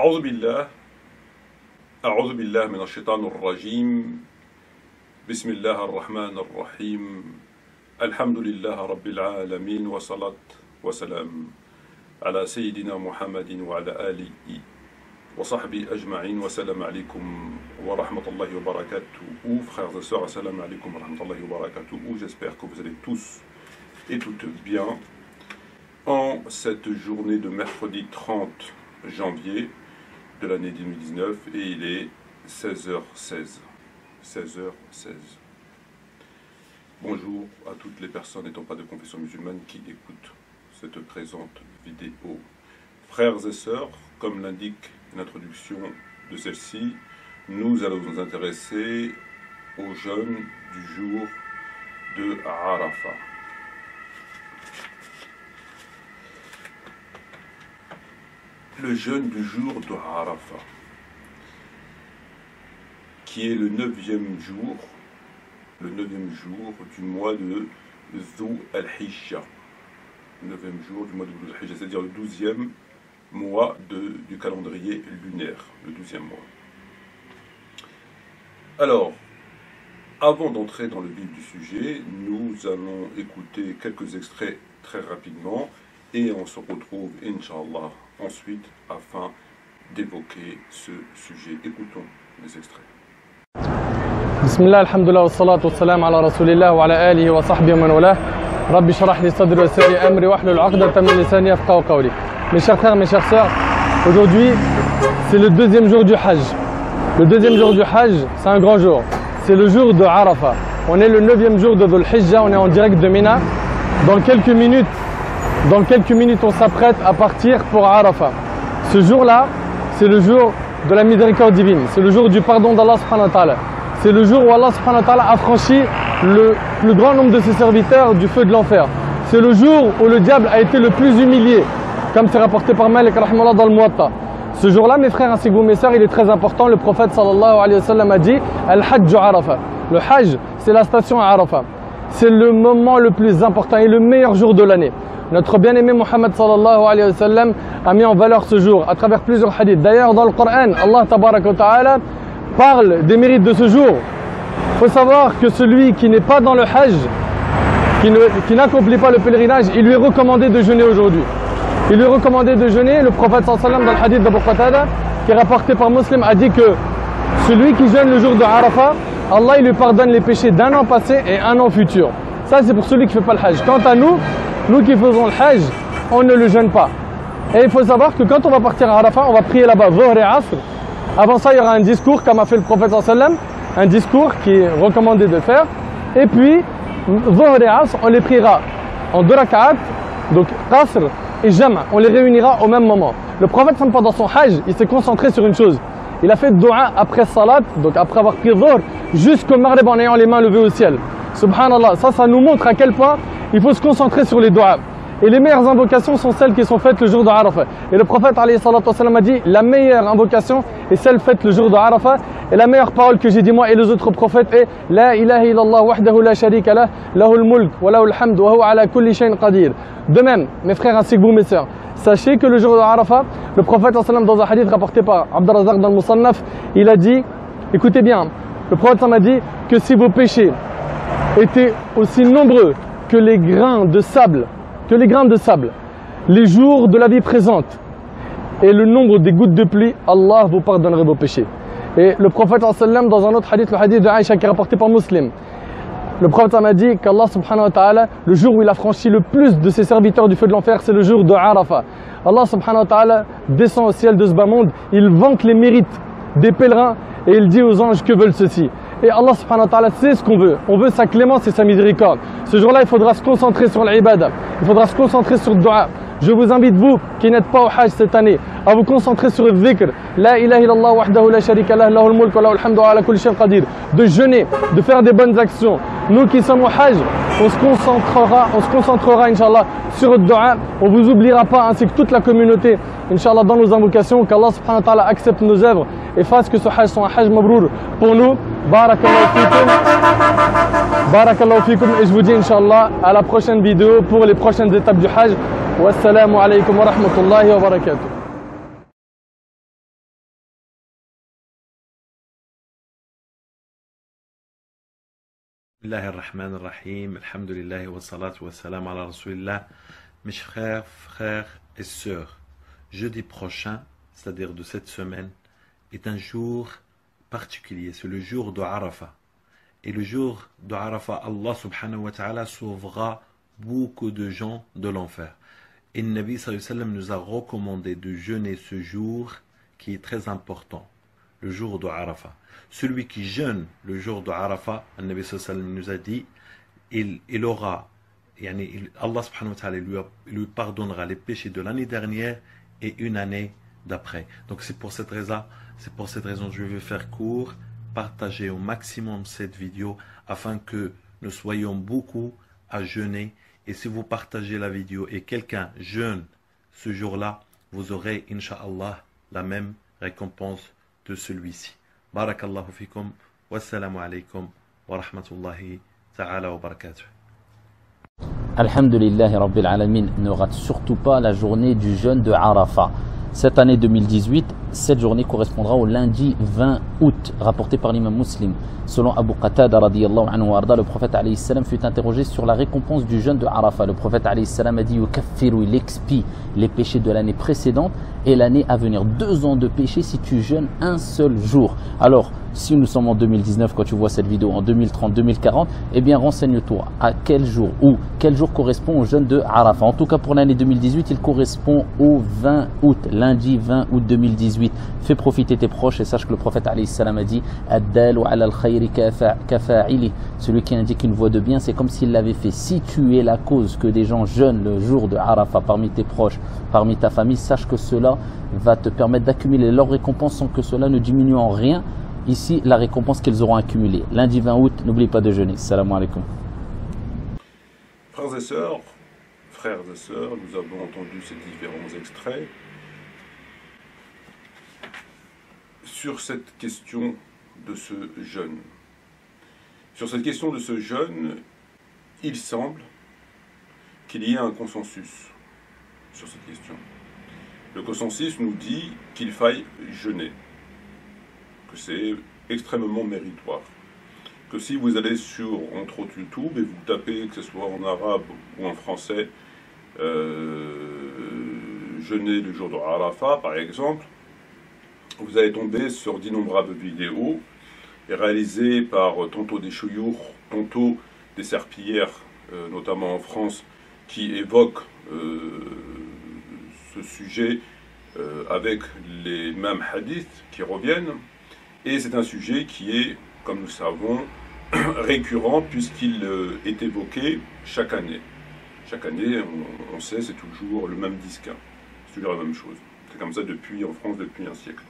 أعوذ بالله من الشيطان الرجيم. بسم الله الرحمن الرحيم. الحمد لله رب العالمين، وصلاة وسلام على سيدنا محمد وعلى آله وصحبه أجمعين. والسلام عليكم ورحمة الله وبركاته. Frères et sœurs, assalamu alaikum wa rahmatullahi wa barakatuh. J'espère que vous allez tous et toutes bien en cette journée de mercredi 30 janvier de l'année 2019, et il est 16h16. 16h16. Bonjour à toutes les personnes n'étant pas de confession musulmane qui écoutent cette présente vidéo. Frères et sœurs, comme l'indique l'introduction de celle-ci, nous allons nous intéresser au jeûne du jour de Arafat. Le jeûne du jour de Arafat, qui est le 9e jour du mois de Dhul al-Hijja. Le 9e jour du mois de Dhul al-Hijja, c'est-à-dire le 12e mois du calendrier lunaire, le 12e mois. Alors, avant d'entrer dans le vif du sujet, nous allons écouter quelques extraits très rapidement et on se retrouve, Inch'Allah, ensuite afin d'évoquer ce sujet. Écoutons les extraits. Bismillah, alhamdulillah, wa salatu wa salam ala rasulillah wa ala alihi wa sahbihi wa man walah. Rabbi shrah li sadri wa yassir li amri wahlul 'uqdatan min lisani yafqahu qawli. Mes chers frères, mes chères sœurs, aujourd'hui c'est le deuxième jour du Hajj. Le deuxième jour du Hajj, c'est un grand jour. C'est le jour de Arafat. On est le 9e jour de Dhul Hijja, on est en direct de Mina. Dans quelques minutes, on s'apprête à partir pour Arafat. Ce jour-là, c'est le jour de la miséricorde divine. C'est le jour du pardon d'Allah subhanahu wa ta'ala. C'est le jour où Allah subhanahu wa ta'ala a franchi le plus grand nombre de ses serviteurs du feu de l'enfer. C'est le jour où le diable a été le plus humilié, comme c'est rapporté par Malik rahimahullah dans le Muwatta. Ce jour-là, mes frères ainsi que vous, mes sœurs, il est très important. Le prophète sallallahu alayhi wa sallam a dit Al-Hajj Arafat. Le Hajj, c'est la station à Arafat. C'est le moment le plus important et le meilleur jour de l'année. Notre bien-aimé Muhammad sallallahu alayhi wa sallam a mis en valeur ce jour à travers plusieurs hadiths. D'ailleurs, dans le Coran, Allah tabaraka wa ta'ala parle des mérites de ce jour. Il faut savoir que celui qui n'est pas dans le Hajj, qui n'accomplit pas le pèlerinage, il lui est recommandé de jeûner aujourd'hui. Il lui est recommandé de jeûner. Le prophète sallallahu alayhi wa sallam, dans le hadith d'Abu Qatada, qui est rapporté par Muslim, a dit que celui qui jeûne le jour de Arafat, Allah il lui pardonne les péchés d'un an passé et un an futur. Ça, c'est pour celui qui ne fait pas le Hajj. Quant à nous qui faisons le Hajj, on ne le jeûne pas. Et il faut savoir que quand on va partir à Arafat, on va prier là-bas, Dhuhr et Asr. Avant ça, il y aura un discours, comme a fait le prophète sallallahu alayhi wa sallam, un discours qui est recommandé de faire. Et puis, Dhuhr et Asr, on les priera en 2 rak'at, donc Qasr et Jam', on les réunira au même moment. Le prophète, pendant son Hajj, il s'est concentré sur une chose. Il a fait dua après salat, donc après avoir pris Dhuhr, jusqu'au Maghrib en ayant les mains levées au ciel. Subhanallah, ça nous montre à quel point il faut se concentrer sur les duas. Et les meilleures invocations sont celles qui sont faites le jour de Arafat. Et le prophète alayhi salatu wassalam a dit la meilleure invocation est celle faite le jour de Arafat. Et la meilleure parole que j'ai dit moi et les autres prophètes est La ilaha illallah wahdahu la sharika lah, lahul mulk wa lahul hamd wa huwa ala kulli shay'in qadir. De même, mes frères ainsi que vous, mes sœurs, sachez que le jour de Arafat, le prophète dans un hadith rapporté par Abdurrazzaq dans le Musannaf, il a dit, écoutez bien, le prophète a dit que si vos péchés étaient aussi nombreux que les grains de sable, les jours de la vie présente et le nombre des gouttes de pluie, Allah vous pardonnerait vos péchés. Et le prophète dans un autre hadith, le hadith de Aïcha qui est rapporté par Muslim, le prophète m'a dit qu'Allah subhanahu wa ta'ala, le jour où il a franchi le plus de ses serviteurs du feu de l'enfer, c'est le jour de Arafat. Allah subhanahu wa ta'ala descend au ciel de ce bas monde, il vante les mérites des pèlerins et il dit aux anges que veulent ceux-ci. Et Allah subhanahu wa ta'ala sait ce qu'on veut. On veut sa clémence et sa miséricorde. Ce jour-là, il faudra se concentrer sur l'ibada. Il faudra se concentrer sur le dua. Je vous invite, vous qui n'êtes pas au Hajj cette année, à vous concentrer sur le dhikr. La ilaha illallah wahdahu la sharika lah, lahul mulk wa lahul hamdu wa ala kulli shay'in qadir. De jeûner, de faire des bonnes actions. Nous qui sommes au Hajj, on se concentrera, Inch'Allah, sur le dua. On vous oubliera pas, ainsi que toute la communauté, Inch'Allah, dans nos invocations, qu'Allah subhanahu wa ta'ala accepte nos œuvres et fasse que ce Hajj soit un Hajj mabrour pour nous. Barakallahu fikum. Et je vous dis, Inch'Allah, à la prochaine vidéo pour les prochaines étapes du Hajj. Wassalamu alaikum wa rahmatullahi wa barakatuh. Bismillahir Rahmanir Rahim, Alhamdulillah wa salatu wa salam ala Rasulillah. Mes frères et sœurs, jeudi prochain, c'est-à-dire de cette semaine, est un jour particulier, c'est le jour de Arafat. Et le jour de Arafat, Allah subhanahu wa ta'ala sauvera beaucoup de gens de l'enfer. Et le Nabi sallallahu alayhi wa sallam nous a recommandé de jeûner ce jour qui est très important, le jour de Arafat. Celui qui jeûne le jour de Arafat, le Nabi sallallahu alayhi wa sallam nous a dit, il aura, Allah subhanahu wa ta'ala lui pardonnera les péchés de l'année dernière et une année d'après. Donc c'est pour cette raison je vais faire court, partager au maximum cette vidéo afin que nous soyons beaucoup à jeûner. Et si vous partagez la vidéo et quelqu'un jeûne ce jour-là, vous aurez, Inch'Allah, la même récompense de celui-ci. Barakallahu fikum, wassalamu alaikum wa rahmatullahi ta'ala wa barakatuh. Alhamdulillah Rabbil Alamin, ne rate surtout pas la journée du jeûne de Arafat. Cette année 2018, cette journée correspondra au lundi 20 août, rapporté par l'imam Muslim. Selon Abu Qatada radiyallahu anhu warda, le prophète alayhi salam fut interrogé sur la récompense du jeûne de Arafat. Le prophète alayhi salam a dit yukaffiru, il expie les péchés de l'année précédente et l'année à venir. 2 ans de péché si tu jeûnes un seul jour. Alors, si nous sommes en 2019, quand tu vois cette vidéo, en 2030, 2040, eh bien renseigne-toi à quel jour ou quel jour correspond au jeûne de Arafat. En tout cas pour l'année 2018, il correspond au 20 août, lundi 20 août 2018. Fais profiter tes proches et sache que le prophète alayhi salam a dit Ad-dalu ala al-khayri kafa'ili. Celui qui indique une voie de bien, c'est comme s'il l'avait fait. Si tu es la cause que des gens jeûnent le jour de Arafat parmi tes proches, parmi ta famille, sache que cela va te permettre d'accumuler leur récompense sans que cela ne diminue en rien. Ici, la récompense qu'ils auront accumulée. Lundi 20 août, n'oublie pas de jeûner. Salam alaikum. Frères et sœurs, nous avons entendu ces différents extraits. Sur cette question de ce jeûne. Sur cette question de ce jeûne, il semble qu'il y ait un consensus sur cette question. Le consensus nous dit qu'il faille jeûner, que c'est extrêmement méritoire, que si vous allez sur, entre autres, YouTube et vous tapez, que ce soit en arabe ou en français, jeûner le jour de Arafat, par exemple, vous allez tomber sur d'innombrables vidéos réalisées par tantôt des chouyours, tantôt des serpillères, notamment en France, qui évoquent ce sujet avec les mêmes hadiths qui reviennent. Et c'est un sujet qui est, comme nous savons, récurrent puisqu'il est évoqué chaque année. Chaque année, on sait, c'est toujours le même disque, c'est toujours la même chose. C'est comme ça en France depuis un siècle.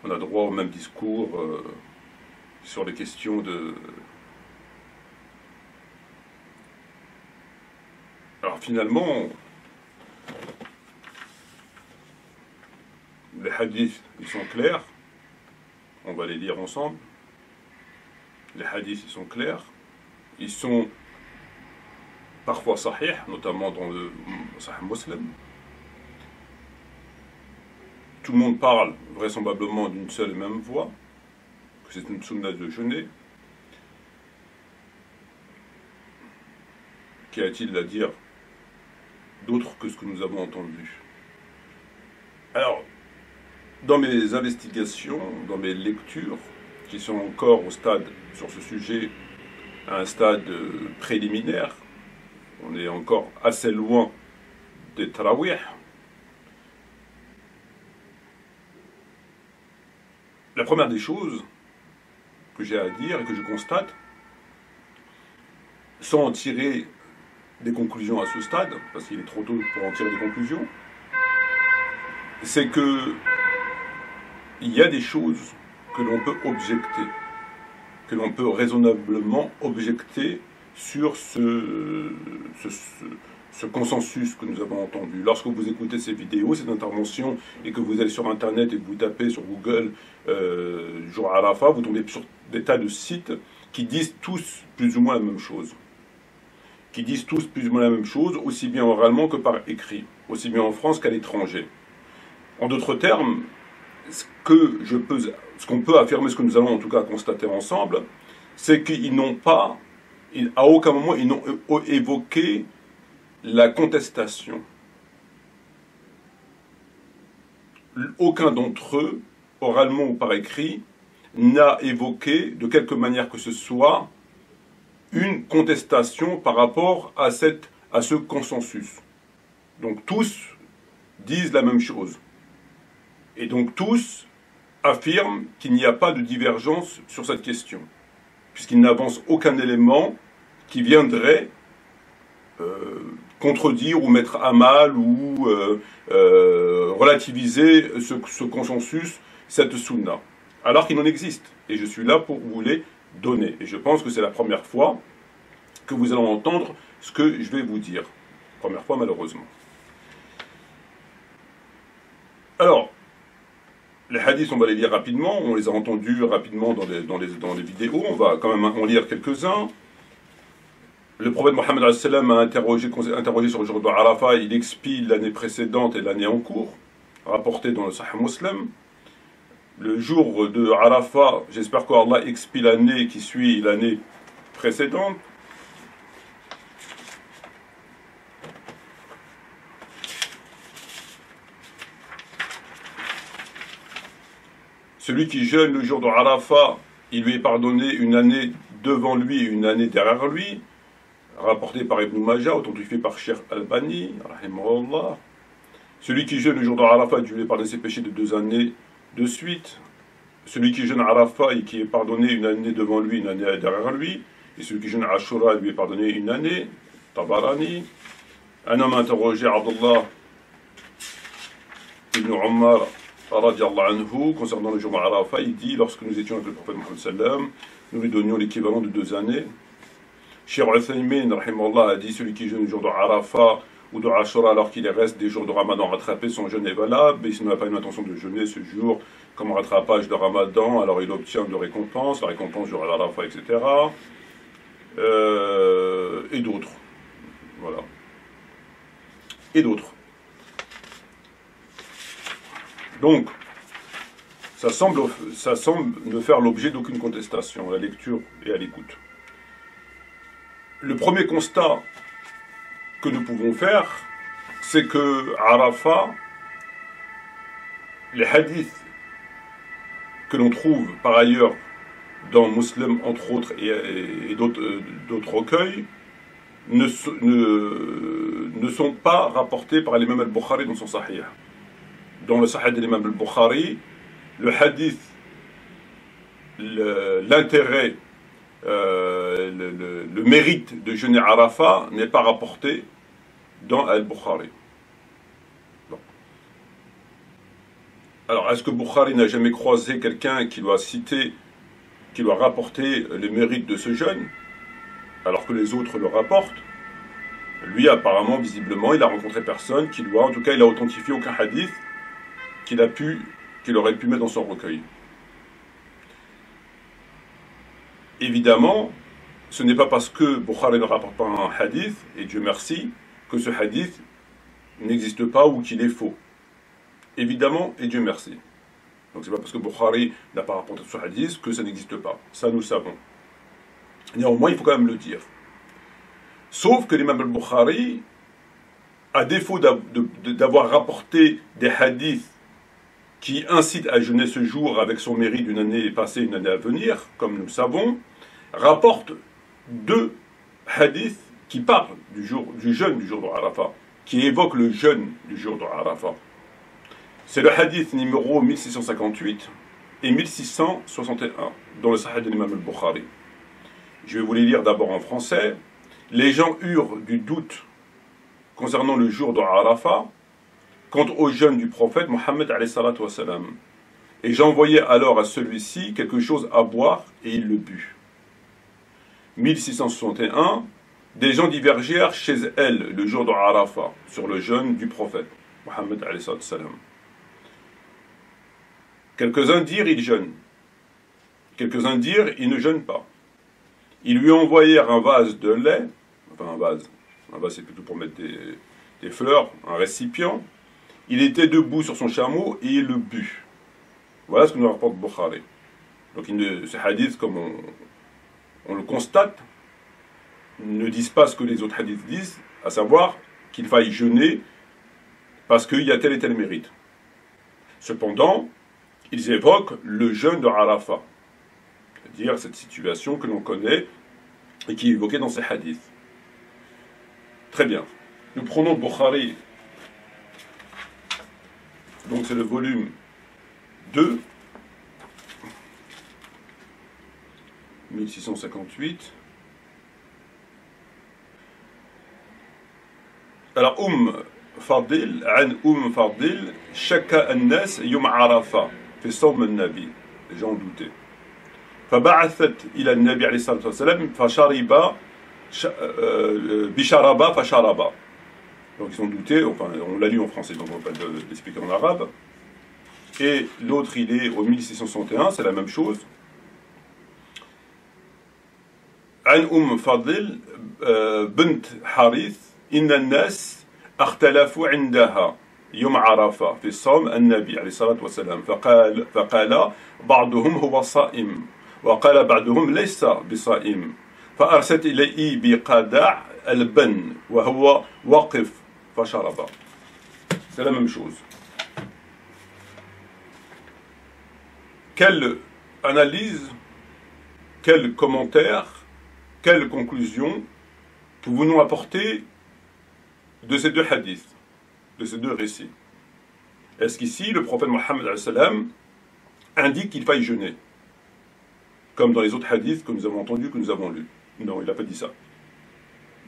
On a droit au même discours sur les questions de... Alors finalement, les hadiths, ils sont clairs. On va les lire ensemble. Les hadiths, ils sont clairs. Ils sont parfois sahih, notamment dans le Sahih Muslim. Tout le monde parle vraisemblablement d'une seule et même voix, que c'est une sunna de jeûner. Qu'y a-t-il à dire d'autre que ce que nous avons entendu? Alors, dans mes investigations, dans mes lectures, qui sont encore au stade, sur ce sujet, à un stade préliminaire, on est encore assez loin des tarawih. La première des choses que j'ai à dire et que je constate, sans en tirer des conclusions à ce stade, parce qu'il est trop tôt pour en tirer des conclusions, c'est que il y a des choses que l'on peut objecter, que l'on peut raisonnablement objecter sur ce consensus que nous avons entendu. Lorsque vous écoutez ces vidéos, ces interventions, et que vous allez sur Internet et que vous tapez sur Google jour Arafat, vous tombez sur des tas de sites qui disent tous plus ou moins la même chose. Qui disent tous plus ou moins la même chose, aussi bien oralement que par écrit, aussi bien en France qu'à l'étranger. En d'autres termes, ce qu'on peut affirmer, ce que nous allons en tout cas constater ensemble, c'est qu'ils n'ont pas, à aucun moment, ils n'ont évoqué la contestation. Aucun d'entre eux, oralement ou par écrit, n'a évoqué, de quelque manière que ce soit, une contestation par rapport à ce consensus. Donc tous disent la même chose. Et donc tous affirment qu'il n'y a pas de divergence sur cette question, puisqu'ils n'avancent aucun élément qui viendrait contredire ou mettre à mal ou relativiser ce consensus, cette sunna, alors qu'il en existe. Et je suis là pour vous les donner. Et je pense que c'est la première fois que vous allez entendre ce que je vais vous dire. Première fois, malheureusement. Alors, les hadiths, on va les lire rapidement. On les a entendus rapidement dans les vidéos. On va quand même en lire quelques-uns. Le prophète Mohammed a interrogé sur le jour de Arafat. Il expie l'année précédente et l'année en cours, rapporté dans le Sahih Muslim. Le jour de Arafat, j'espère qu'Allah expie l'année qui suit l'année précédente. Celui qui jeûne le jour de Arafat, il lui est pardonné une année devant lui et une année derrière lui, rapporté par Ibn Majah, authentifié par Cheikh Albani, rahimahullah. Celui qui jeûne le jour de Arafat, Dieu lui est pardonné ses péchés de 2 années de suite. Celui qui jeûne Arafat et qui est pardonné une année devant lui, une année derrière lui. Et celui qui jeûne Ashura lui est pardonné une année, Tabarani. Un homme a interrogé Abdullah ibn Umar radiallahu anhu concernant le jour de Arafat. Il dit, lorsque nous étions avec le prophète Mohammed sallam, nous lui donnions l'équivalent de 2 années. Cheikh Uthaymin rahimahullah a dit, celui qui jeûne le jour de Arafat ou de Ashura alors qu'il reste des jours de Ramadan rattrapés, son jeûne est valable, mais s'il n'a pas une intention de jeûner ce jour comme rattrapage de Ramadan, alors il obtient de récompense, la récompense du jour d'Arafat, etc. Et d'autres. Voilà. Et d'autres. Donc, ça semble ne faire l'objet d'aucune contestation à la lecture et à l'écoute. Le premier constat que nous pouvons faire, c'est que Arafat, les hadiths que l'on trouve par ailleurs dans Muslim entre autres et d'autres recueils ne sont pas rapportés par l'imam al-Bukhari dans son Sahih. Dans le Sahih de l'imam al-Bukhari, le hadith, l'intérêt, le mérite de jeûner Arafat n'est pas rapporté dans al-Bukhari. Bon. Alors, est-ce que Bukhari n'a jamais croisé quelqu'un qui lui a cité, qui lui a rapporté les mérites de ce jeûne, alors que les autres le rapportent? Lui, apparemment, visiblement, il a rencontré personne qui lui a, en tout cas, il a authentifié aucun hadith qu'il aurait pu mettre dans son recueil. Évidemment, ce n'est pas parce que Bukhari ne rapporte pas un hadith, et Dieu merci, que ce hadith n'existe pas ou qu'il est faux. Évidemment, et Dieu merci. Donc c'est pas parce que Bukhari n'a pas rapporté ce hadith que ça n'existe pas. Ça, nous savons. Néanmoins, il faut quand même le dire. Sauf que l'imam al-Bukhari, à défaut d'avoir rapporté des hadiths qui incitent à jeûner ce jour avec son mérite d'une année passée, une année à venir, comme nous le savons, rapporte 2 hadiths qui parlent du jeûne du jour de Arafat, qui évoquent le jeûne du jour de Arafat. C'est le hadith numéro 1658 et 1661 dans le Sahih de l'imam al-Bukhari. Je vais vous les lire d'abord en français. Les gens eurent du doute concernant le jour de Arafat quant au jeûne du prophète Mohammed alayhi salatu wa salam. Et j'envoyai alors à celui-ci quelque chose à boire et il le but. 1661, des gens divergèrent chez elle le jour de Arafat sur le jeûne du prophète Mohammed alayhi salatu wa salam. Quelques-uns dirent il jeûne. Quelques-uns dirent il ne jeûne pas. Ils lui envoyèrent un vase de lait, enfin un vase c'est plutôt pour mettre des fleurs, un récipient. Il était debout sur son chameau et il le but. Voilà ce que nous rapporte Bukhari. Donc ce hadith, comme on le constate, ne disent pas ce que les autres hadiths disent, à savoir qu'il faille jeûner parce qu'il y a tel et tel mérite. Cependant, ils évoquent le jeûne de Arafat, c'est-à-dire cette situation que l'on connaît et qui est évoquée dans ces hadiths. Très bien. Nous prenons le Bukhari, donc c'est le volume 2, 1658. Alors, Fadil, an Fadil, shakka an-nas yom Arafa, fi sawm an-nabi. Les gens ont douté. فبعثت إلى النبي عليه الصلاة والسلام فشرب بشربا فشربا. Donc ils ont douté, enfin on l'a lu en français, donc on va pas l'expliquer en arabe. Et l'autre il est au 1661, c'est la même chose. عن فضل بنت حارث إن الناس اختلفوا عندها يوم عرفة في الصوم النبي عليه الصلاة والسلام فقال بعضهم هو صائم وقال بعضهم ليس بصائم فأرسلت إليه بقدع البن وهو واقف فشرب. C'est la même chose. Quelle analyse, quel commentaire, quelle conclusion pouvons-nous apporter de ces deux hadiths, de ces deux récits? Est-ce qu'ici, le prophète Mohammed indique qu'il faille jeûner, comme dans les autres hadiths que nous avons entendus, que nous avons lus? Non, il n'a pas dit ça.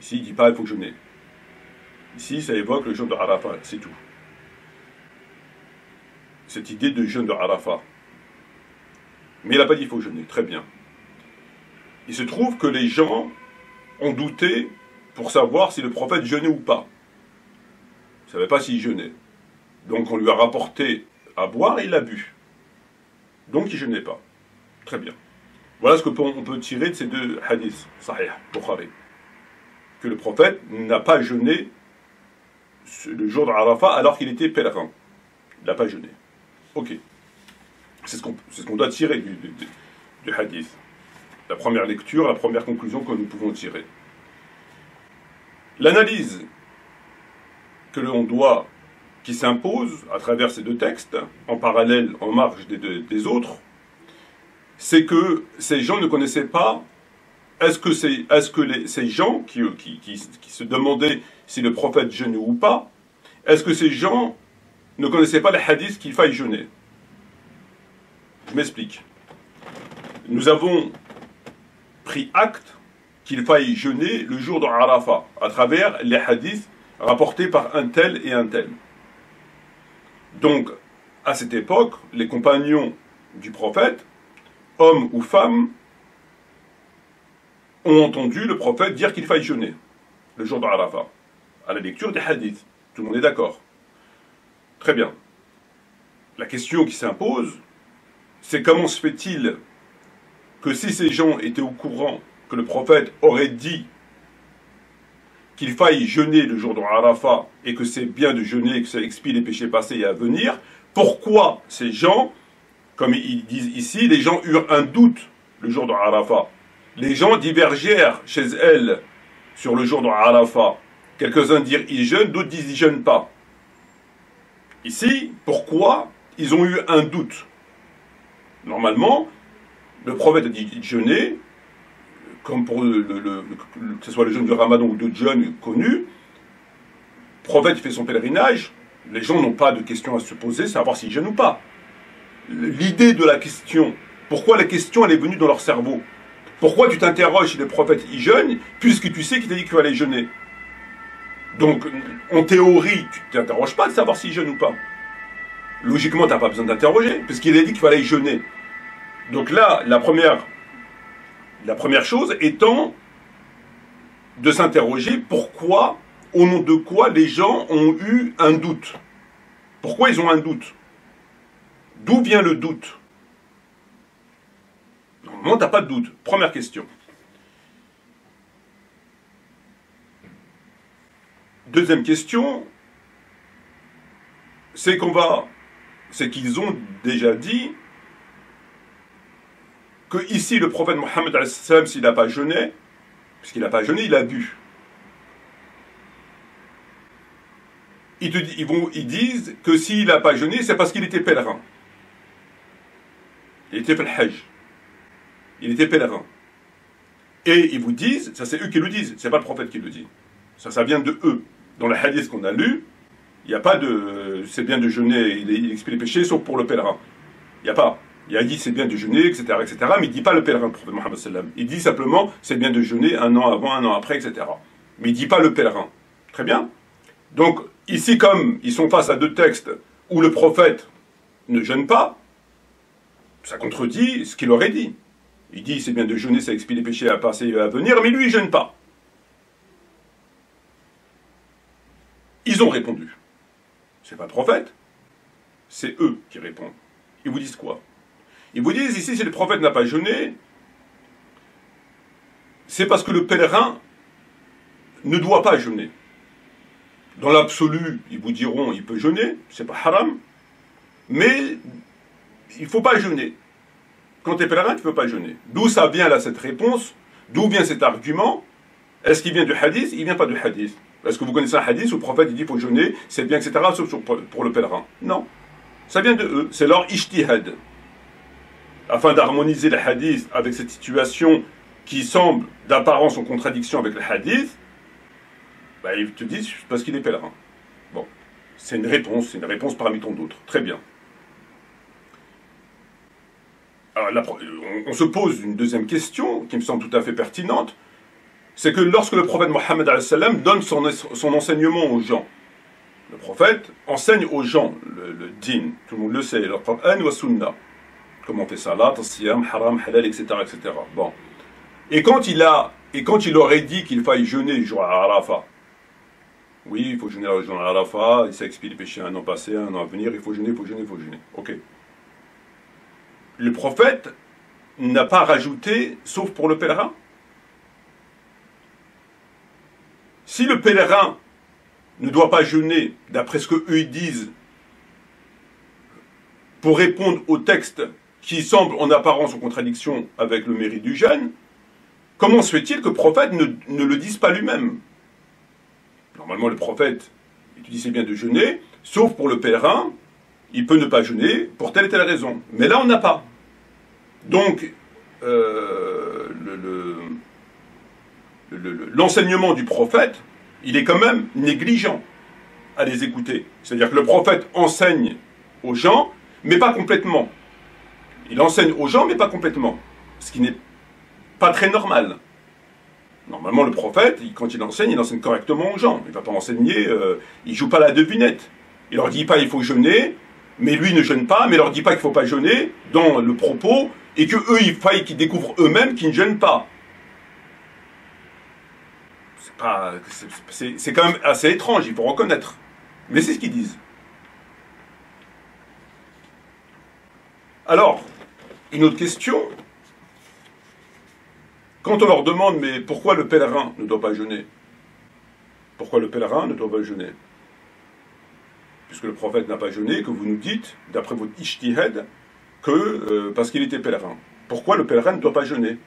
Ici, il ne dit pas qu'il faut jeûner. Ici, ça évoque le jeûne de Arafat, c'est tout. Cette idée de jeûne de Arafat. Mais il n'a pas dit qu'il faut jeûner, très bien. Il se trouve que les gens ont douté pour savoir si le prophète jeûnait ou pas. Ils ne savaient pas s'il jeûnait. Donc on lui a rapporté à boire et il a bu. Donc il ne jeûnait pas. Très bien. Voilà ce qu'on peut tirer de ces deux hadiths, Sahih, Bukhari. Que le prophète n'a pas jeûné le jour de Arafat alors qu'il était pèlerin. Il n'a pas jeûné. Ok. C'est ce qu'on doit tirer du hadith. La première lecture, la première conclusion que nous pouvons tirer. L'analyse que l'on doit, qui s'impose à travers ces deux textes, en parallèle, en marge des autres, c'est que ces gens ne connaissaient pas. Est-ce que ces gens qui se demandaient si le prophète jeûnait ou pas, est-ce que ces gens ne connaissaient pas les hadiths qu'il faille jeûner? Je m'explique. Nous avons pris acte qu'il faille jeûner le jour de Arafat, à travers les hadiths rapportés par un tel et un tel. Donc, à cette époque, les compagnons du prophète, hommes ou femmes, ont entendu le prophète dire qu'il faille jeûner le jour de Arafat, à la lecture des hadiths. Tout le monde est d'accord. Très bien. La question qui s'impose, c'est comment se fait-il que si ces gens étaient au courant que le prophète aurait dit qu'il faille jeûner le jour de Arafat et que c'est bien de jeûner, que ça expie les péchés passés et à venir, pourquoi ces gens, comme ils disent ici, les gens eurent un doute le jour de Arafat? Les gens divergèrent chez elles sur le jour de Arafat. Quelques-uns dirent ils jeûnent, d'autres disent ils jeûnent pas. Ici, pourquoi ils ont eu un doute? Normalement, le prophète a dit jeûner, comme pour que ce soit le jeûne du Ramadan ou d'autres jeûnes connus. Le prophète fait son pèlerinage, les gens n'ont pas de questions à se poser, savoir s'ils jeûnent ou pas. L'idée de la question, pourquoi la question elle est venue dans leur cerveau? Pourquoi tu t'interroges si le prophète y jeûne, puisque tu sais qu'il t'a dit qu'il fallait jeûner? Donc, en théorie, tu ne t'interroges pas de savoir s'il jeûne ou pas. Logiquement, tu n'as pas besoin d'interroger, puisqu'il a dit qu'il fallait jeûner. Donc là, la première chose étant de s'interroger pourquoi, au nom de quoi les gens ont eu un doute. Pourquoi ils ont un doute? D'où vient le doute? Normalement, tu n'as pas de doute. Première question. Deuxième question, c'est qu'ils ont déjà dit que ici le prophète Mohammed, s'il n'a pas jeûné, puisqu'il n'a pas jeûné, il a bu. Ils disent que s'il n'a pas jeûné, c'est parce qu'il était pèlerin. Il était Hajj. Il était pèlerin. Et ils vous disent, ça c'est eux qui le disent, c'est pas le prophète qui le dit. Ça vient de eux. Dans le hadith qu'on a lu, il n'y a pas de c'est bien de jeûner, il expie les péchés, sauf pour le pèlerin. Il n'y a pas. Il a dit c'est bien de jeûner, etc., etc., mais il ne dit pas le pèlerin, le prophète Mohammed sallam. Il dit simplement c'est bien de jeûner un an avant, un an après, etc. Mais il ne dit pas le pèlerin. Très bien. Donc, ici, comme ils sont face à deux textes où le prophète ne jeûne pas, ça contredit ce qu'il aurait dit. Il dit c'est bien de jeûner, ça expie les péchés à passer et à venir, mais lui, il ne jeûne pas. Ils ont répondu. C'est pas le prophète, c'est eux qui répondent. Ils vous disent quoi? Ils vous disent ici, si le prophète n'a pas jeûné, c'est parce que le pèlerin ne doit pas jeûner. Dans l'absolu, ils vous diront, il peut jeûner, c'est pas haram, mais il ne faut pas jeûner. Quand tu es pèlerin, tu ne peux pas jeûner. D'où ça vient là, cette réponse? D'où vient cet argument? Est-ce qu'il vient du hadith? Il ne vient pas du hadith. Est-ce que vous connaissez un hadith où le prophète il dit qu'il faut jeûner, c'est bien, etc., sauf pour le pèlerin? Non. Ça vient de eux. C'est leur ijtihad. Afin d'harmoniser le hadith avec cette situation qui semble d'apparence en contradiction avec le hadith, ben, ils te disent parce qu'il est pèlerin. Bon. C'est une réponse parmi tant d'autres. Très bien. Alors, on se pose une deuxième question qui me semble tout à fait pertinente. C'est que lorsque le prophète Mohammed donne son enseignement aux gens, le prophète enseigne aux gens le din, tout le monde le sait, le Coran wa Sunna. Comment on fait salat, siyam, haram, halal, etc., etc. Bon. Et quand il aurait dit qu'il faille jeûner le jour à Arafat, oui, il faut jeûner le jour à Arafat, et ça expie les péchés un an passé, un an à venir, il faut jeûner, il faut jeûner, il faut jeûner. Ok. Le prophète n'a pas rajouté, sauf pour le pèlerin. Si le pèlerin ne doit pas jeûner, d'après ce qu'eux ils disent, pour répondre au texte qui semble en apparence en contradiction avec le mérite du jeûne, comment se fait-il que le prophète ne le dise pas lui-même? Normalement, le prophète, il dit c'est bien de jeûner, sauf pour le pèlerin, il peut ne pas jeûner pour telle et telle raison. Mais là, on n'a pas. Donc, l'enseignement du prophète, il est quand même négligent à les écouter. C'est-à-dire que le prophète enseigne aux gens, mais pas complètement. Il enseigne aux gens, mais pas complètement. Ce qui n'est pas très normal. Normalement, le prophète, quand il enseigne correctement aux gens. Il ne va pas enseigner, il ne joue pas la devinette. Il ne leur dit pas il faut jeûner, mais lui ne jeûne pas, mais il ne leur dit pas qu'il ne faut pas jeûner dans le propos, et qu'eux, il faille qu'ils découvrent eux-mêmes qu'ils ne jeûnent pas. C'est quand même assez étrange, il faut reconnaître. Mais c'est ce qu'ils disent. Alors, une autre question. Quand on leur demande, mais pourquoi le pèlerin ne doit pas jeûner? Pourquoi le pèlerin ne doit pas jeûner? Puisque le prophète n'a pas jeûné, que vous nous dites, d'après votre ijtihad, que parce qu'il était pèlerin. Pourquoi le pèlerin ne doit pas jeûner?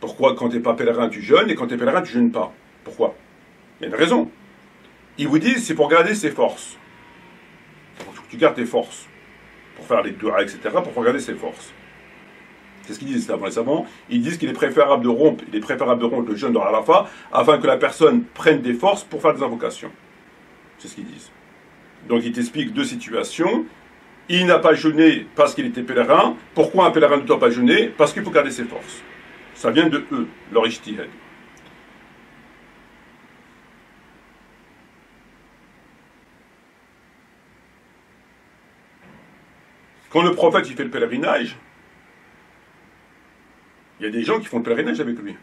Pourquoi quand tu n'es pas pèlerin tu jeûnes et quand tu es pèlerin tu ne jeûnes pas? Pourquoi? Il y a une raison. Ils vous disent c'est pour garder ses forces. Il faut que tu gardes tes forces. Pour faire les du'a, etc. Pour garder ses forces. C'est ce qu'ils disent les savants. Ils disent qu'il est préférable de rompre le jeûne de Arafat afin que la personne prenne des forces pour faire des invocations. C'est ce qu'ils disent. Donc ils t'expliquent deux situations. Il n'a pas jeûné parce qu'il était pèlerin. Pourquoi un pèlerin ne doit pas jeûner? Parce qu'il faut garder ses forces. Ça vient de eux, leur ijtihad. Quand le prophète il fait le pèlerinage, il y a des gens qui font le pèlerinage avec lui.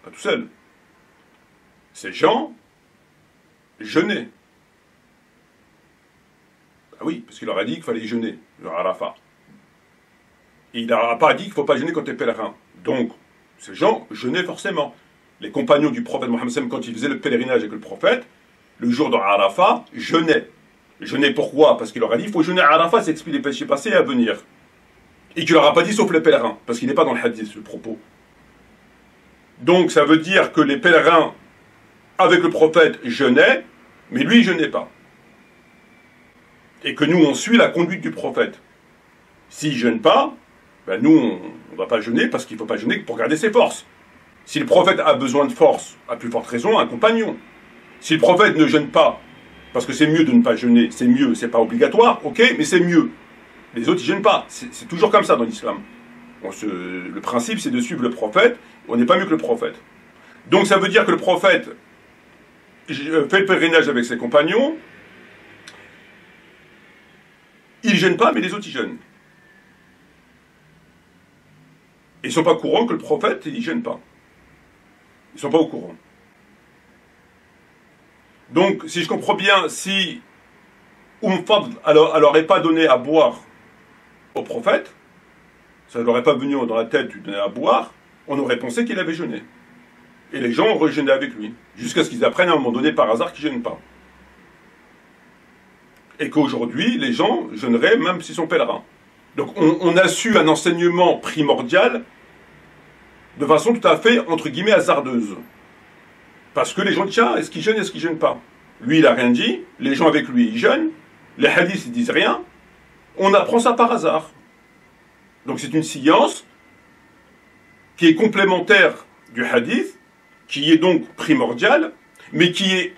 Pas tout seul. Ces gens jeûnaient. Ah oui, parce qu'il leur a dit qu'il fallait jeûner, le Arafat. Et il n'a pas dit qu'il ne faut pas jeûner quand tu es pèlerin. Donc, ces gens jeûnaient forcément. Les compagnons du prophète Mohammed, quand ils faisaient le pèlerinage avec le prophète, le jour de Arafat, jeûnaient. Jeûner pourquoi? Parce qu'il leur a dit il faut jeûner à Arafat, c'est expier les péchés passés et à venir. Et qu'il leur a pas dit sauf les pèlerins, parce qu'il n'est pas dans le hadith, le propos. Donc ça veut dire que les pèlerins, avec le prophète, jeûnaient, mais lui, il jeûnait pas. Et que nous, on suit la conduite du prophète. S'il ne jeûne pas, ben nous, on ne va pas jeûner, parce qu'il ne faut pas jeûner pour garder ses forces. Si le prophète a besoin de force, à plus forte raison, un compagnon. Si le prophète ne jeûne pas, parce que c'est mieux de ne pas jeûner, c'est mieux, c'est pas obligatoire, ok, mais c'est mieux. Les autres, ils ne jeûnent pas. C'est toujours comme ça dans l'islam. Le principe, c'est de suivre le prophète. On n'est pas mieux que le prophète. Donc ça veut dire que le prophète fait le pèlerinage avec ses compagnons. Il ne jeûne pas, mais les autres, ils jeûnent. Ils ne sont pas au courant que le prophète, il ne jeûne pas. Ils ne sont pas au courant. Donc, si je comprends bien, si Fadl n'aurait pas donné à boire au prophète, ça ne leur est pas venu dans la tête de lui donner à boire, on aurait pensé qu'il avait jeûné. Et les gens auraient jeûné avec lui, jusqu'à ce qu'ils apprennent à un moment donné par hasard qu'ils ne jeûnent pas. Et qu'aujourd'hui, les gens jeûneraient même s'ils sont pèlerins. Donc on a su un enseignement primordial de façon tout à fait, entre guillemets, hasardeuse. Parce que les gens disent, tiens, est-ce qu'ils jeûnent, est-ce qu'ils jeûnent pas? Lui, il n'a rien dit, les gens avec lui, ils jeûnent, les hadiths, ils disent rien, on apprend ça par hasard. Donc c'est une science qui est complémentaire du hadith, qui est donc primordiale, mais qui est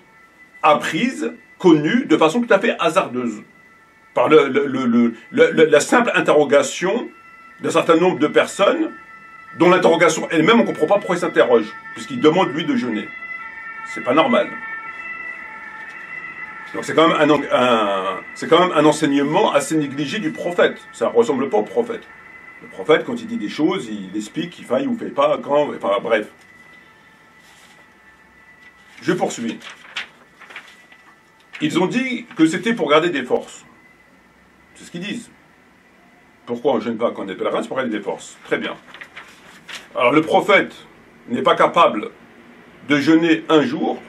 apprise, connue, de façon tout à fait hasardeuse. Par la simple interrogation d'un certain nombre de personnes, dont l'interrogation elle-même, on ne comprend pas pourquoi il s'interroge, puisqu'il demande, lui, de jeûner. C'est pas normal. Donc c'est quand même un enseignement assez négligé du prophète. Ça ne ressemble pas au prophète. Le prophète, quand il dit des choses, il explique qu'il faille ou ne fait pas, quand, enfin bref. Je poursuis. Ils ont dit que c'était pour garder des forces. C'est ce qu'ils disent. Pourquoi on ne jeûne pas quand on est pèlerin? C'est pour garder des forces. Très bien. Alors le prophète n'est pas capable de jeûner un jour,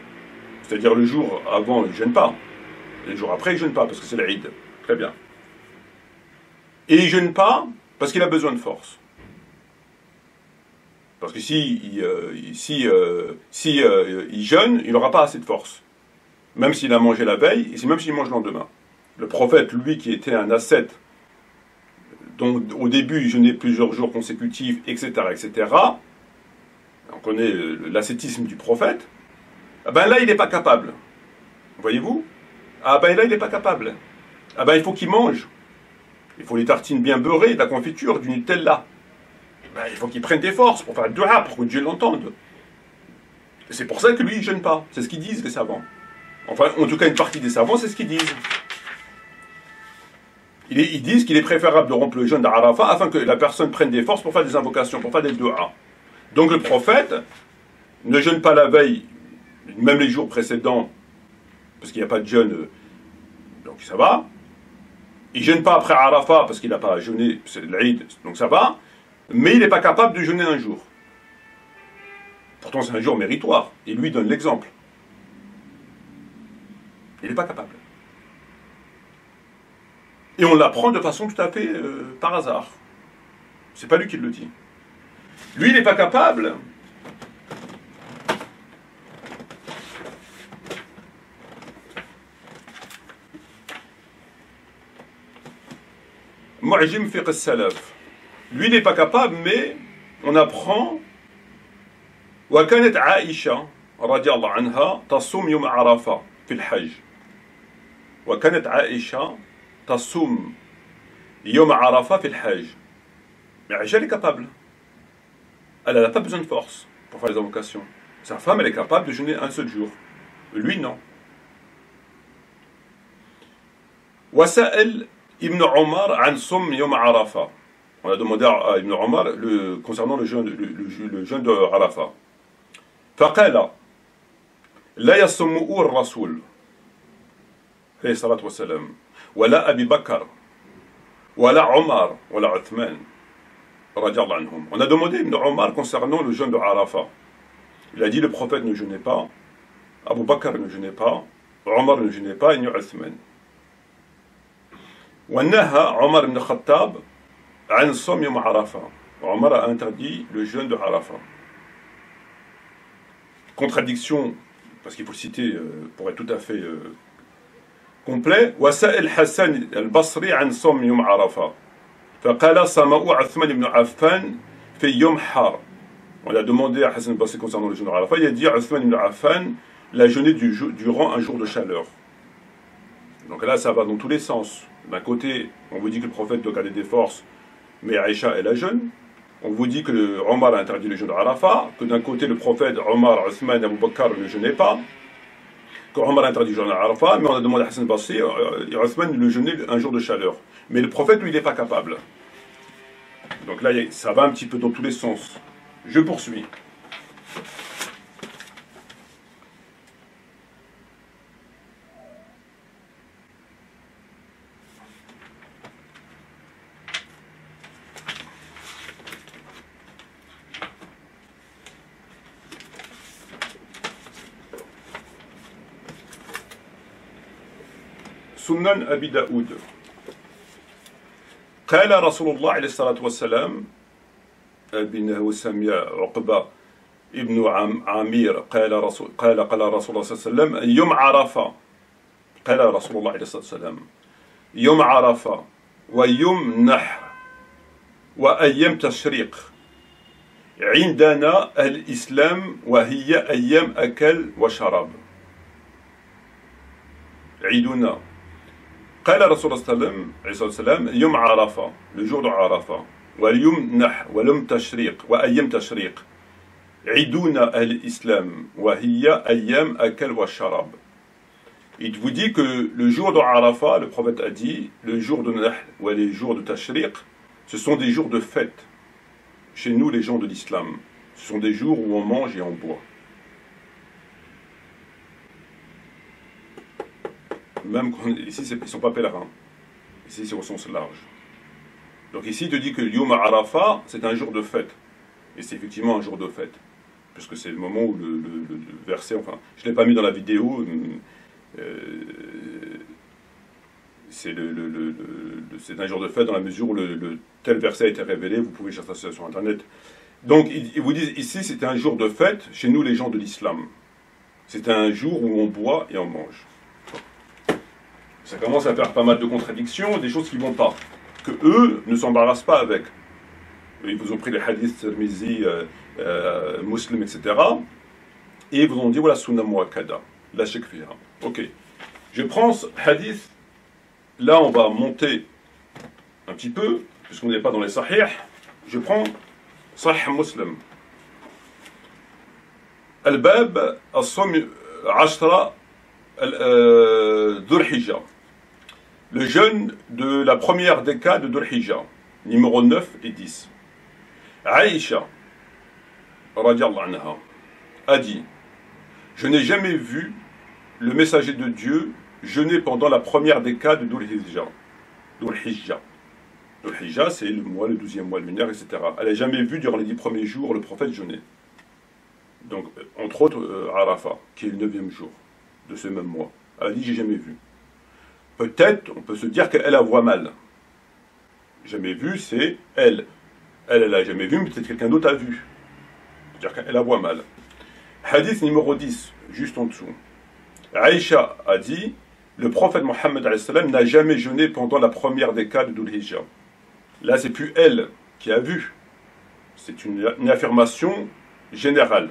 c'est-à-dire le jour avant, il ne jeûne pas. Et le jour après, il ne jeûne pas, parce que c'est l'Aïd. Très bien. Et il ne jeûne pas parce qu'il a besoin de force. Parce que il jeûne, il n'aura pas assez de force. Même s'il a mangé la veille, et même s'il mange le lendemain. Le prophète, lui, qui était un ascète, dont au début il jeûnait plusieurs jours consécutifs, etc., etc., on connaît l'ascétisme du prophète, ah ben là, il n'est pas capable. Voyez-vous? Ah ben là, il n'est pas capable. Ah ben il faut qu'il mange. Il faut les tartines bien beurrées, de la confiture, du Nutella. Ben, il faut qu'il prenne des forces pour faire le dua, pour que Dieu l'entende. C'est pour ça que lui, il ne jeûne pas. C'est ce qu'ils disent, les savants. Enfin, en tout cas, une partie des savants, c'est ce qu'ils disent. Ils disent qu'il est préférable de rompre le jeûne d'Arafat afin que la personne prenne des forces pour faire des invocations, pour faire des dua. Donc le prophète ne jeûne pas la veille, même les jours précédents, parce qu'il n'y a pas de jeûne, donc ça va. Il ne jeûne pas après Arafat parce qu'il n'a pas jeûné, c'est l'Aïd, donc ça va. Mais il n'est pas capable de jeûner un jour. Pourtant c'est un jour méritoire, et lui donne l'exemple. Il n'est pas capable. Et on l'apprend de façon tout à fait par hasard. C'est pas lui qui le dit. Lui, il n'est pas capable. Mu'jim fiqh as-salaf. Lui, il n'est pas capable, mais on apprend. وكانت عائشة رضي الله عنها تصوم يوم عرفة في الحج. وكانت عائشة تصوم يوم عرفة في الحج. Mais Aïcha, elle est capable. Elle n'a pas besoin de force pour faire les invocations. Sa femme, elle est capable de jeûner un seul jour. Lui, non. وسأل ابن عمر عن صوم يوم عرفة. On a demandé à Ibn Omar concernant le jeûne de Arafat. فقال لا يصومه الرسول عليه الصلاة والسلام ولا أبي بكر ولا عمر ولا عثمان رضي الله عنهم. On a demandé à Ibn Omar concernant le jeûne de Arafat. Il a dit le prophète ne jeûnait pas, Abu Bakr ne jeûnait pas, Omar ne jeûnait pas, et ni Uthman. ونهى عمر بن الخطاب عن صوم يوم عرفة. Omar a interdit le jeûne de Arafat. Contradiction, parce qu'il faut le citer pour être tout à fait complet. وسائل حسن البصري عن صوم يوم عرفة فقال صام عثمان بن عفان في يوم حار. On a demandé à Hassan al-Basri concernant le jeûne de Arafat, il a dit Uthman ibn Affan l'a jeûné durant un jour de chaleur. Donc là, ça va dans tous les sens. D'un côté, on vous dit que le prophète doit garder des forces, mais Aïcha, elle a jeûne. On vous dit que Omar a interdit le jeûne d'Arafat, que d'un côté, le prophète Omar, Uthman et Abu Bakr ne jeûnaient pas, que Omar a interdit le jeûne d'Arafat, mais on a demandé à Hassan al-Basri, Uthman le jeûnait un jour de chaleur. Mais le prophète, lui, il n'est pas capable. Donc là, ça va un petit peu dans tous les sens. Je poursuis. Sunan Abi Daoud. قال رسول الله عليه الصلاة والسلام بأنه سمع عقبة ابن عامير قال رسول الله صلى الله عليه وسلم يوم عرفة قال رسول الله عليه الصلاة والسلام يوم عرفة ويوم نحر وأيام تشريق عندنا الإسلام وهي أيام أكل وشراب عيدنا قال رسول الله صلى الله عليه وسلم يوم عرفة le jour de Arafat واليوم نحر ولم تشريق وأيام تشريق عيدنا الإسلام وهي أيام أكل والشراب. Il vous dit que le jour de Arafat, le prophète a dit, le jour de Nahl ou les jours de Tashriq, ce sont des jours de fête. Chez nous, les gens de l'islam, ce sont des jours où on mange et on boit. Même quand, ici, ils ne sont pas pèlerins. Ici, c'est au sens large. Donc ici, il te dit que Yom Arafat, c'est un jour de fête. Et c'est effectivement un jour de fête. Puisque c'est le moment où le verset, enfin, je ne l'ai pas mis dans la vidéo, c'est un jour de fête dans la mesure où le tel verset a été révélé, vous pouvez chercher ça sur Internet. Donc, ils vous disent ici, c'est un jour de fête chez nous, les gens de l'islam. C'est un jour où on boit et on mange. Ça commence à faire pas mal de contradictions, des choses qui ne vont pas, que eux ne s'embarrassent pas avec. Ils vous ont pris les hadiths, Tirmizi, Muslim, etc. Et ils vous ont dit, voilà, Sunna Muakkada, la shek fiha. Ok. Je prends ce hadith, là on va monter un petit peu, puisqu'on n'est pas dans les sahih. Je prends Sahih Muslim. Al-Bab, As-Sawm 10 Dhul Hijjah. Le jeûne de la première décade de Dhul Hijjah, numéro 9 et 10. Aïcha, radiallahu anha, a dit, je n'ai jamais vu le messager de Dieu jeûner pendant la première décade de Dhul Hijjah. Dhul Hijjah. Dhul Hijjah, c'est le mois, le 12e mois lunaire, etc. Elle n'a jamais vu durant les 10 premiers jours le prophète jeûner. Donc, entre autres, Arafat, qui est le 9e jour de ce même mois. Elle a dit, j'ai jamais vu. Peut-être, on peut se dire qu'elle a voix mal. Jamais vu, c'est elle. Elle n'a jamais vu, mais peut-être quelqu'un d'autre a vu. C'est-à-dire qu'elle a voix mal. Hadith numéro 10, juste en dessous. Aïcha a dit, le prophète Mohammed n'a jamais jeûné pendant la première décade d'Dhul Hijjah. Là, c'est plus elle qui a vu. C'est une affirmation générale.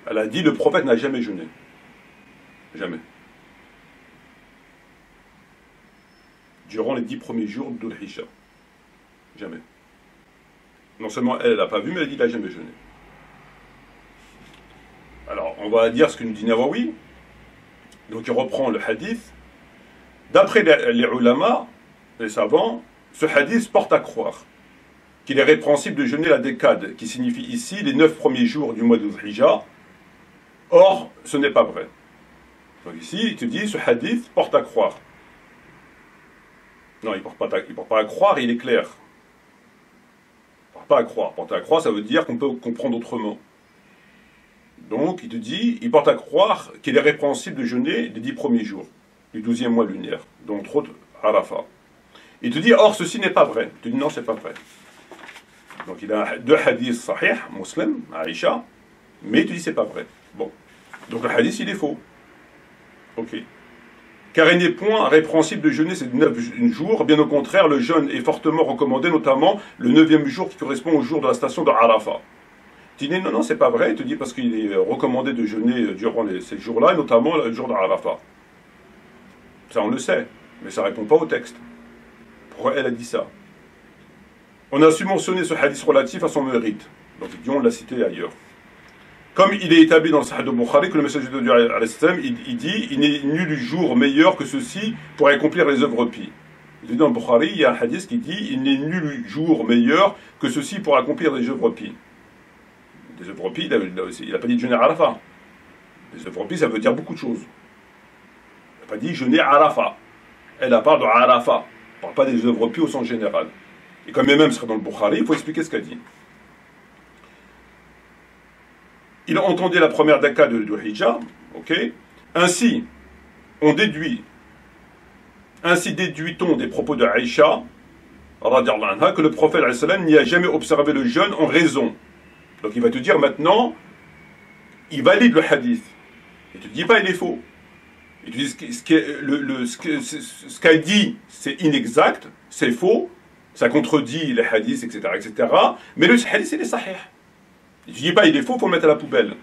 Elle a dit, le prophète n'a jamais jeûné. Jamais. Durant les 10 premiers jours d'Dhul Hijjah. Jamais. Non seulement elle n'a pas vu, mais elle dit qu'il n'a jamais jeûné. Alors, on va dire ce que nous dit Nawawi. Donc, il reprend le hadith. D'après les ulama, les savants, ce hadith porte à croire qu'il est répréhensible de jeûner la décade, qui signifie ici les 9 premiers jours du mois de Dhul Hijjah. Or, ce n'est pas vrai. Donc ici, il te dit, ce hadith porte à croire. Non, il ne porte pas à croire, il est clair. Il ne porte pas à croire. Porter à croire, ça veut dire qu'on peut comprendre autrement. Donc, il te dit, il porte à croire qu'il est répréhensible de jeûner les 10 premiers jours du 12e mois lunaire, dont entre autres Arafat. Il te dit, or, ceci n'est pas vrai. Tu dis, non, c'est pas vrai. Donc, il a deux hadiths sahih, Muslim, Aïcha, mais il te dit, c'est pas vrai. Bon. Donc, le hadith, il est faux. Ok. Car il n'est point répréhensible de jeûner ces 9 jours. Bien au contraire, le jeûne est fortement recommandé, notamment le 9e jour qui correspond au jour de la station de Arafat. Tu dis, non, non, c'est pas vrai. Il te dit, parce qu'il est recommandé de jeûner durant ces jours-là, et notamment le jour de Arafat. Ça, on le sait, mais ça ne répond pas au texte. Pourquoi elle a dit ça? On a su mentionner ce hadith relatif à son mérite. Donc, on l'a cité ailleurs. Comme il est établi dans le Sahih de Bukhari que le messager de Dieu, il dit, il n'est nul jour meilleur que ceci pour accomplir les œuvres pies. Il dit dans le Bukhari, il y a un hadith qui dit, il n'est nul jour meilleur que ceci pour accomplir les œuvres pies. Des œuvres pies, il n'a pas dit jeûner à Arafat. Les œuvres pies, ça veut dire beaucoup de choses. Il n'a pas dit jeûner à Arafat. Elle parle de Arafat. Elle ne parle pas des œuvres pies au sens général. Et comme même ce serait dans le Bukhari, il faut expliquer ce qu'elle dit. Il entendait la première daka de Hijjah, ok. Ainsi déduit-on des propos de Aïcha, radiallahu anha, que le prophète n'y a jamais observé le jeûne en raison. Donc il va te dire maintenant, il valide le hadith. Il ne te dit pas il est faux. Il te dit ce qu'a dit, c'est inexact, c'est faux, ça contredit les hadiths, etc., etc. Mais le hadith, il est sahih. Il ne dit pas il est faux, il faut le mettre à la poubelle.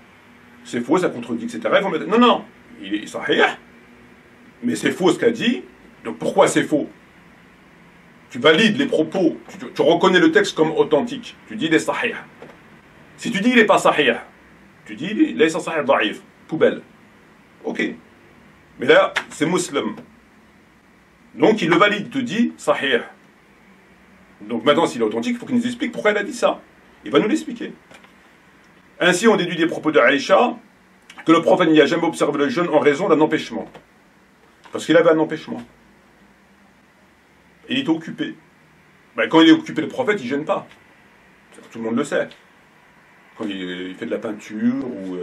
C'est faux, ça contredit, etc. Il faut mettre... Non, non, il est sahih, mais c'est faux ce qu'a dit. Donc pourquoi c'est faux? Tu valides les propos, tu reconnais le texte comme authentique. Tu dis il est sahih. Si tu dis il n'est pas sahih, tu dis il est sahih da'if, poubelle. Ok. Mais là, c'est musulman. Donc il le valide, il te dit sahih. Donc maintenant, s'il est authentique, il faut qu'il nous explique pourquoi il a dit ça. Il va nous l'expliquer. Ainsi, on déduit des propos de Aïcha que le prophète n'y a jamais observé le jeûne en raison d'un empêchement. Parce qu'il avait un empêchement. Et il était occupé. Ben, quand il est occupé, le prophète, il ne gêne pas. Tout le monde le sait. Quand il fait de la peinture, ou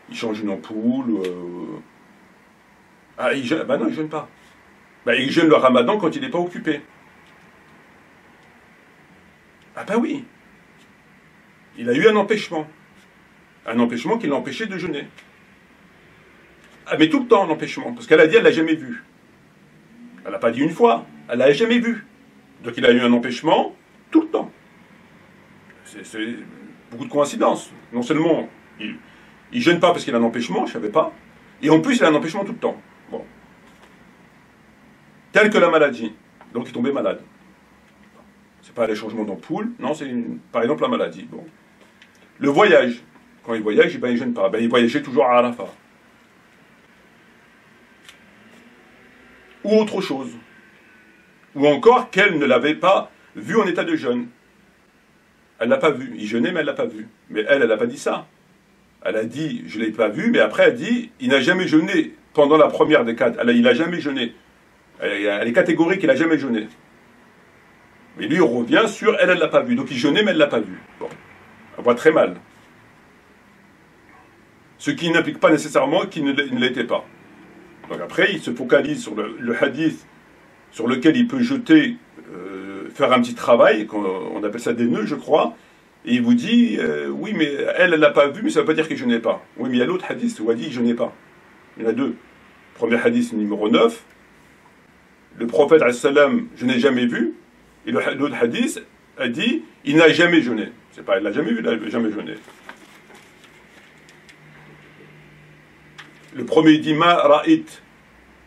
il change une ampoule, ah, il gêne... Ben non, il ne gêne pas. Ben, il gêne le ramadan quand il n'est pas occupé. Ah ben oui. Il a eu un empêchement. Un empêchement qui l'a empêché de jeûner. Ah, mais tout le temps, l'empêchement. Parce qu'elle a dit, elle ne l'a jamais vu. Elle n'a pas dit une fois, elle ne l'a jamais vu. Donc il a eu un empêchement tout le temps. C'est beaucoup de coïncidences. Non seulement, il ne gêne pas parce qu'il a un empêchement, je ne savais pas, et en plus, il a un empêchement tout le temps. Bon. Tel que la maladie. Donc il est tombé malade. Ce n'est pas les changements d'ampoule, non, c'est par exemple la maladie. Bon. Le voyage. Quand il voyage, ben, il ne gêne pas. Ben, il voyageait toujours à Arafat. Ou autre chose. Ou encore qu'elle ne l'avait pas vu en état de jeûne. Elle ne l'a pas vu. Il jeûnait, mais elle ne l'a pas vu. Mais elle n'a pas dit ça. Elle a dit, je ne l'ai pas vu, mais après elle dit, il n'a jamais jeûné pendant la première des quatre. Il n'a jamais jeûné. Elle est catégorique, il n'a jamais jeûné. Mais lui, on revient sur, elle ne l'a pas vu. Donc il jeûnait, mais elle ne l'a pas vu. Bon. On voit très mal. Ce qui n'implique pas nécessairement qu'il ne l'était pas. Donc après, il se focalise sur le hadith sur lequel il peut jeter, faire un petit travail, on appelle ça des nœuds, je crois, et il vous dit, oui, mais elle ne l'a pas vu, mais ça ne veut pas dire qu'il ne jeûnait pas. Oui, mais il y a l'autre hadith où elle dit, je n'ai pas. Il y en a deux. Premier hadith numéro 9, le prophète, je n'ai jamais vu, et l'autre hadith a dit, il n'a jamais jeûné. C'est pas, il l'a jamais vu, il n'a jamais jeûné. Le premier dit, ma ra'it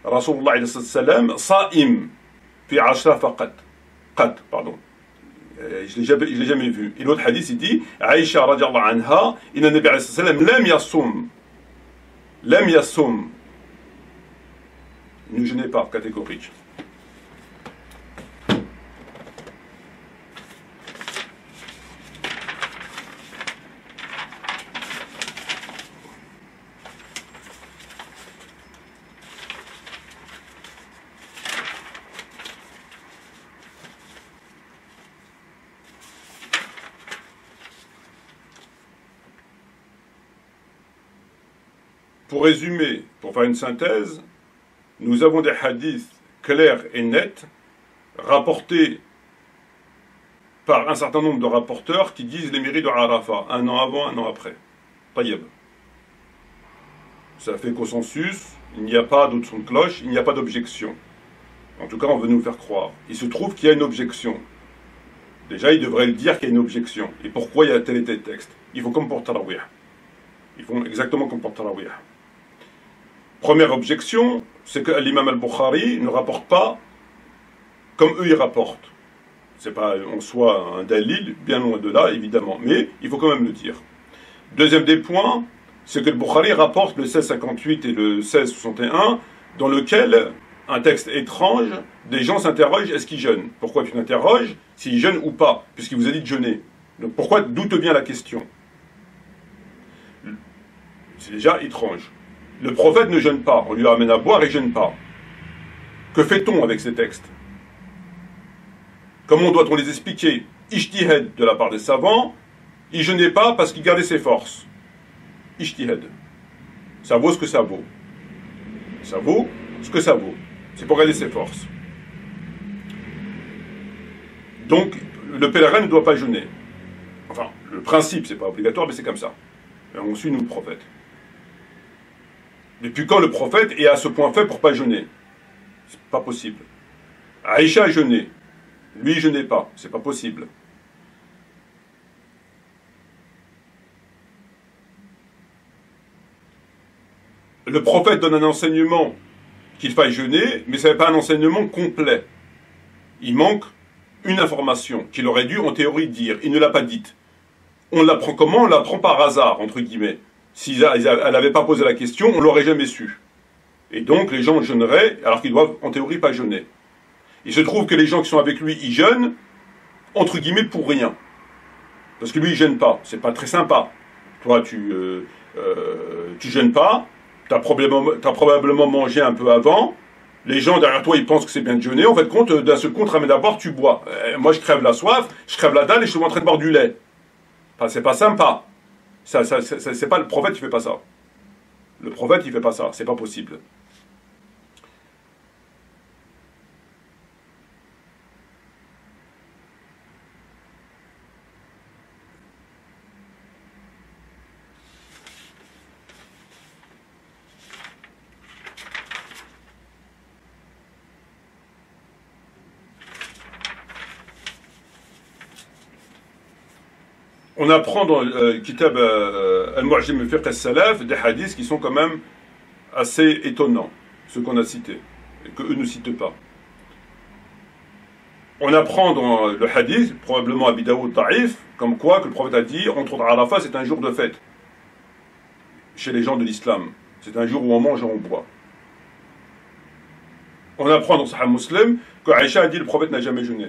Rasulullah sallam sa'im fi ashra faqat. Pardon. Je l'ai jamais vu. Et l'autre hadith, il dit, Aïcha radiallahu anha, inna nabi sallam lam yassum. Lam yassum. Ne jeûnez pas, catégorique. Pour résumer, pour faire une synthèse, nous avons des hadiths clairs et nets rapporté par un certain nombre de rapporteurs qui disent les mérites de Arafat, un an avant, un an après. Taïeb. Ça fait consensus, il n'y a pas d'autre son de cloche, il n'y a pas d'objection. En tout cas, on veut nous le faire croire. Il se trouve qu'il y a une objection. Déjà, il devrait le dire qu'il y a une objection. Et pourquoi il y a tel et tel texte? Il faut comme pour Tarawih. Ils font exactement comme pour Tarawih. Première objection, c'est que l'imam al-Bukhari ne rapporte pas comme eux ils rapportent. C'est pas en soi un dalil, bien loin de là, évidemment, mais il faut quand même le dire. Deuxième des points, c'est que le Bukhari rapporte le 1658 et le 1661, dans lequel un texte étrange, des gens s'interrogent, est-ce qu'ils jeûnent? Pourquoi tu t'interroges s'ils jeûnent ou pas, puisqu'il vous a dit de jeûner? Donc pourquoi, d'où te vient la question? C'est déjà étrange. Le prophète ne jeûne pas, on lui ramène à boire et ne jeûne pas. Que fait-on avec ces textes? Comment doit-on les expliquer? Ijtihad de la part des savants, il jeûnait pas parce qu'il gardait ses forces. Ijtihad. Ça vaut ce que ça vaut. Ça vaut ce que ça vaut. C'est pour garder ses forces. Donc, le pèlerin ne doit pas jeûner. Enfin, le principe, c'est pas obligatoire, mais c'est comme ça. Et on suit nous le prophète. Depuis quand le prophète est à ce point fait pour pas jeûner? C'est pas possible. Aïcha a jeûné. Lui, il jeûnait pas. C'est pas possible. Le prophète donne un enseignement qu'il faille jeûner, mais ce n'est pas un enseignement complet. Il manque une information qu'il aurait dû en théorie dire. Il ne l'a pas dite. On l'apprend comment? On l'apprend par hasard, entre guillemets. Si elle n'avait pas posé la question, on ne l'aurait jamais su. Et donc les gens jeûneraient alors qu'ils doivent en théorie pas jeûner. Il se trouve que les gens qui sont avec lui, ils jeûnent, entre guillemets, pour rien. Parce que lui, il jeûne pas. C'est pas très sympa. Toi, tu jeûnes pas. Tu as probablement mangé un peu avant. Les gens derrière toi, ils pensent que c'est bien de jeûner. En fait, d'un seul coup, on te ramène à boire, tu bois. Moi, je crève la soif, je crève la dalle et je suis en train de boire du lait. Enfin, c'est pas sympa. C'est pas le prophète qui fait pas ça. Le prophète, il fait pas ça. C'est pas possible. On apprend dans le Kitab Al-Mu'jam al-Fiqh al-Salaf des hadiths qui sont quand même assez étonnants, ceux qu'on a cités, et qu'eux ne citent pas. On apprend dans le hadith, probablement Abi Daoud Ta'if, comme quoi que le prophète a dit, entre autres Arafat, c'est un jour de fête, chez les gens de l'islam. C'est un jour où on mange et on boit. On apprend dans Sahih Muslim que Aïcha a dit, le prophète n'a jamais jeûné.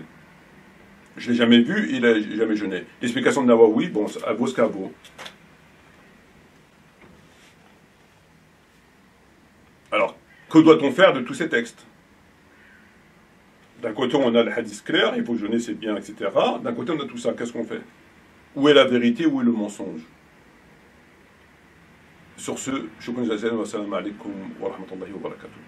Je ne l'ai jamais vu, il n'a jamais jeûné. L'explication de Nawawi, bon, elle vaut ce qu'elle vaut. Alors, que doit-on faire de tous ces textes? D'un côté, on a le hadith clair, il faut jeûner, c'est bien, etc. D'un côté, on a tout ça. Qu'est-ce qu'on fait? Où est la vérité, où est le mensonge? Sur ce, shukran jazilan wa salam alaikum wa rahmatullahi wa barakatuh.